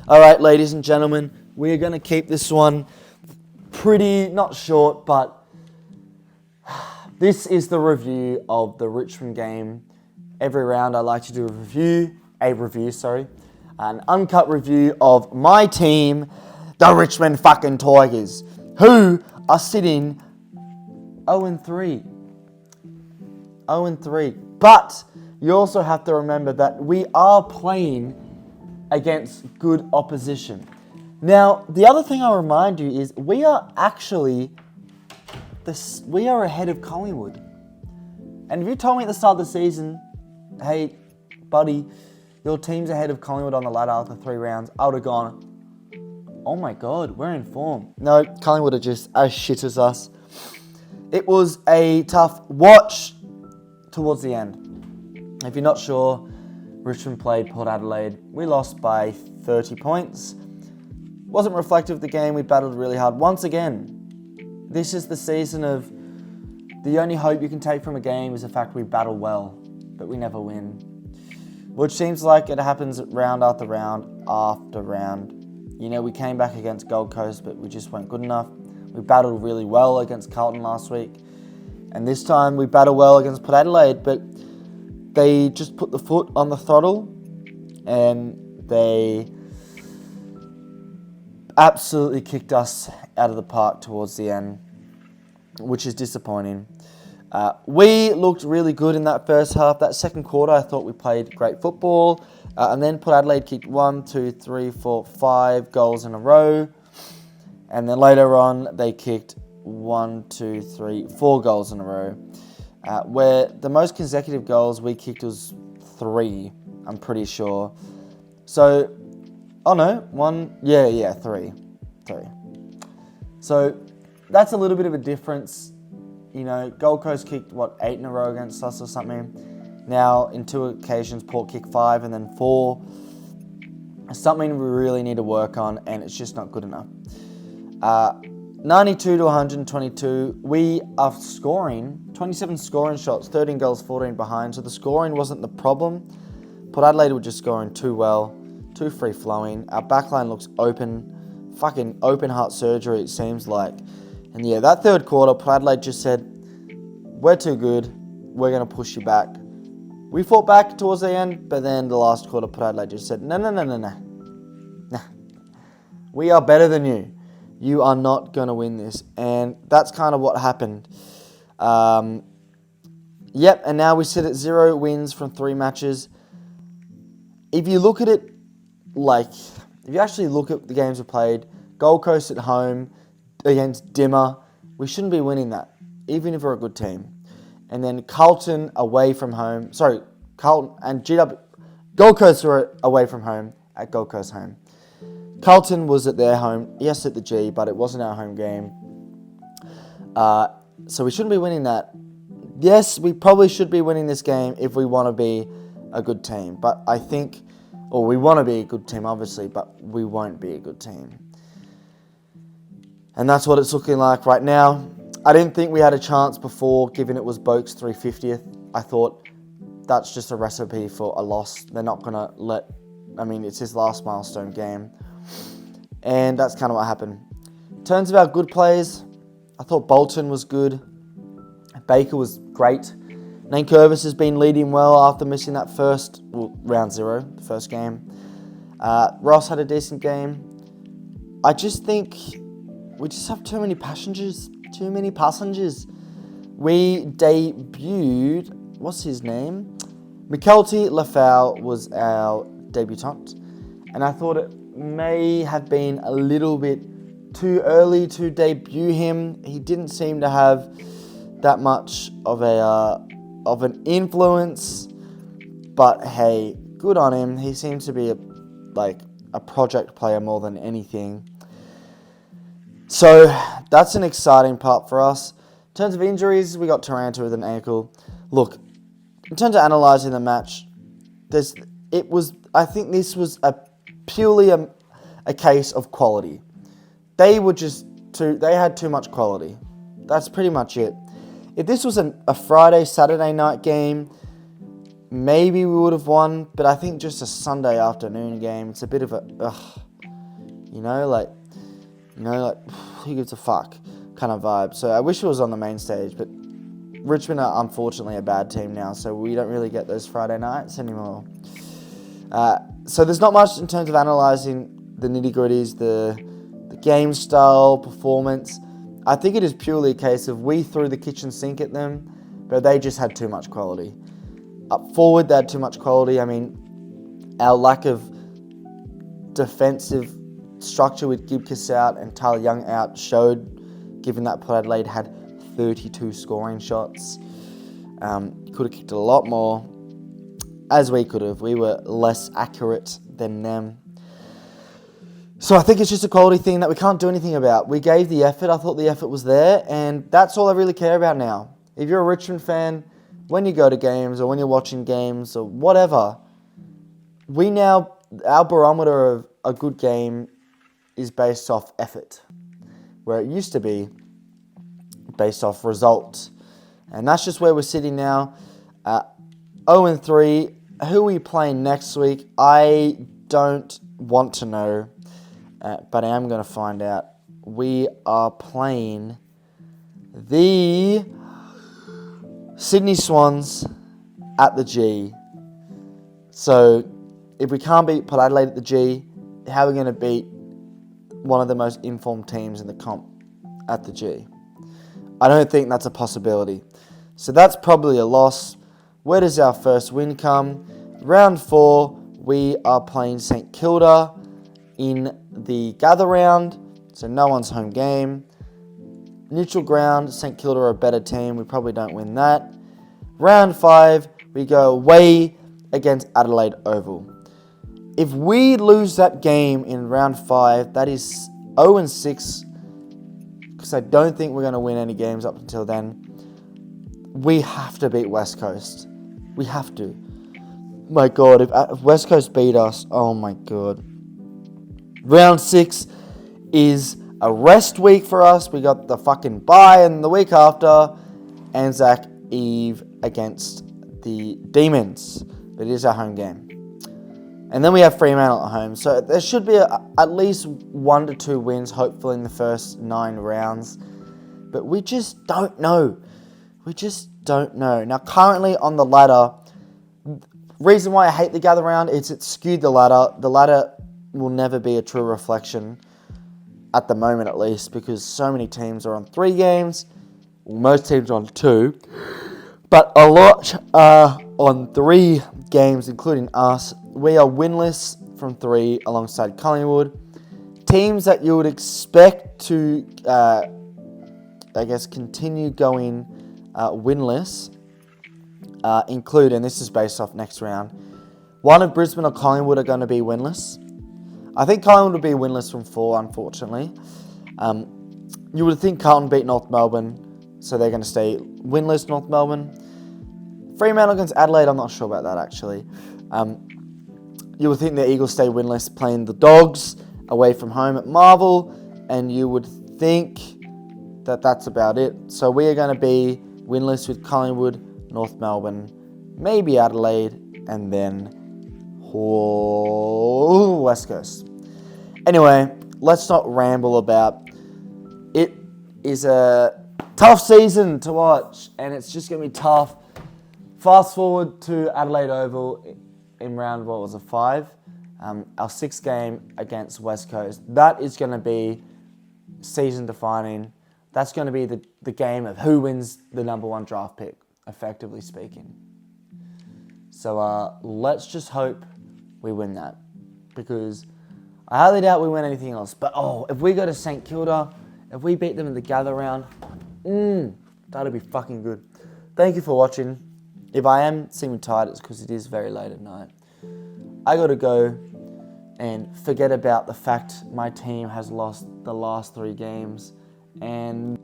All right, ladies and gentlemen, we're going to keep this one pretty, not short, but this is the review of the Richmond game. Every round I like to do an uncut review of my team, the Richmond fucking Tigers, who are sitting 0-3. 0-3. But you also have to remember that we are playing against good opposition. Now, the other thing I'll remind you is we are ahead of Collingwood. And if you told me at the start of the season, hey, buddy, your team's ahead of Collingwood on the ladder after 3 rounds, I would have gone, oh my God, we're in form. No, Collingwood are just as shit as us. It was a tough watch towards the end. If you're not sure, Richmond played Port Adelaide. We lost by 30 points. Wasn't reflective of the game. We battled really hard. Once again, this is the season of the only hope you can take from a game is the fact we battle well, but we never win. Which seems like it happens round after round after round. You know, we came back against Gold Coast, but we just weren't good enough. We battled really well against Carlton last week. And this time we battled well against Port Adelaide, but they just put the foot on the throttle and they absolutely kicked us out of the park towards the end, which is disappointing. We looked really good in that first half. That second quarter, I thought we played great football. And then Port Adelaide kicked 1, 2, 3, 4, 5 goals in a row. And then later on, they kicked 1, 2, 3, 4 goals in a row. Where the most consecutive goals we kicked was 3, I'm pretty sure. So, three. So, that's a little bit of a difference. You know, Gold Coast kicked, 8 in a row against us or something. Now, in 2 occasions, Port kicked 5 and then 4. Something we really need to work on, and it's just not good enough. 92 to 122, we are scoring 27 scoring shots, 13 goals, 14 behind. So the scoring wasn't the problem. Port Adelaide were just scoring too well, too free-flowing. Our backline looks open, fucking open heart surgery it seems like. And yeah, that third quarter, Port Adelaide just said, we're too good, we're going to push you back. We fought back towards the end, but then the last quarter, Port Adelaide just said, no. Nah. We are better than you. You are not going to win this. And that's kind of what happened. And now we sit at 0 wins from 3 matches. If you look at it, if you actually look at the games we played, Gold Coast at home against Dimmer, we shouldn't be winning that, even if we're a good team. And then Carlton away from home. Carlton and Gold Coast were away from home at Gold Coast home. Carlton was at their home, yes, at the G, but it wasn't our home game. So we shouldn't be winning that. Yes, we probably should be winning this game if we want to be a good team. But we want to be a good team, obviously, but we won't be a good team. And that's what it's looking like right now. I didn't think we had a chance before, given it was Boak's 350th. I thought that's just a recipe for a loss. They're not going to it's his last milestone game. And that's kind of what happened. In terms of our good plays, I thought Bolton was good. Baker was great. Nankervis has been leading well after missing that round 0, the first game. Ross had a decent game. I just think we just have too many passengers. We debuted, what's his name? McKelty Lafau was our debutant. And I thought it may have been a little bit too early to debut him. He didn't seem to have that much of an influence, but hey, good on him. He seems to be a project player more than anything. So that's an exciting part for us. In terms of injuries, we got Taranto with an ankle. Look, in terms of analysing the match, I think this was purely a case of quality. They had too much quality. That's pretty much it. If this was a Friday, Saturday night game, maybe we would have won, but I think just a Sunday afternoon game, it's a bit of a, who gives a fuck kind of vibe. So I wish it was on the main stage, but Richmond are unfortunately a bad team now, so we don't really get those Friday nights anymore. So there's not much in terms of analysing the nitty-gritties, the game style, performance. I think it is purely a case of we threw the kitchen sink at them, but they just had too much quality. Up forward, they had too much quality. I mean, our lack of defensive structure with Gibcus out and Tyler Young out showed, given that Port Adelaide had 32 scoring shots. Could have kicked a lot more, as we could have. We were less accurate than them. So I think it's just a quality thing that we can't do anything about. We gave the effort. I thought the effort was there, and that's all I really care about now. If you're a Richmond fan, when you go to games or when you're watching games or whatever, our barometer of a good game is based off effort, where it used to be based off result. And that's just where we're sitting now. 0-3. Who are we playing next week? I don't want to know, but I am going to find out. We are playing the Sydney Swans at the G. So if we can't beat Port Adelaide at the G, how are we going to beat one of the most informed teams in the comp at the G? I don't think that's a possibility. So that's probably a loss. Where does our first win come? Round 4, we are playing St Kilda in the gather round. So no one's home game. Neutral ground, St Kilda are a better team. We probably don't win that. Round 5, we go away against Adelaide Oval. If we lose that game in round 5, that is 0-6, because I don't think we're going to win any games up until then. We have to beat West Coast. We have to. My God, if West Coast beat us, oh my God. Round 6 is a rest week for us. We got the fucking bye, and the week after, Anzac Eve against the Demons. But it is our home game. And then we have Fremantle at home. So there should be at least 1 to 2 wins, hopefully, in the first 9 rounds. But we just don't know. We just don't know. Now, currently on the ladder, reason why I hate the gather round is it skewed the ladder. The ladder will never be a true reflection, at the moment at least, because so many teams are on 3 games. Well, most teams are on 2. But a lot are on 3 games, including us. We are winless from 3 alongside Collingwood. Teams that you would expect to, continue going winless include, and this is based off next round, one of Brisbane or Collingwood are going to be winless. I think Collingwood will be winless from 4, unfortunately. You would think Carlton beat North Melbourne, so they're going to stay winless, North Melbourne. Fremantle against Adelaide, I'm not sure about that, actually. You would think the Eagles stay winless playing the Dogs away from home at Marvel, and you would think that that's about it. So we are going to be winless with Collingwood, North Melbourne, maybe Adelaide, and then West Coast. Anyway, let's not ramble about it. Is a tough season to watch, and it's just going to be tough. Fast forward to Adelaide Oval in round, 5? Our 6th game against West Coast. That is going to be season defining. That's going to be the game of who wins the number 1 draft pick, effectively speaking. So let's just hope we win that, because I highly doubt we win anything else. But if we go to St Kilda, if we beat them in the gather round, that'd be fucking good. Thank you for watching. If I am seeming tired, it's because it is very late at night. I got to go and forget about the fact my team has lost the last 3 games, and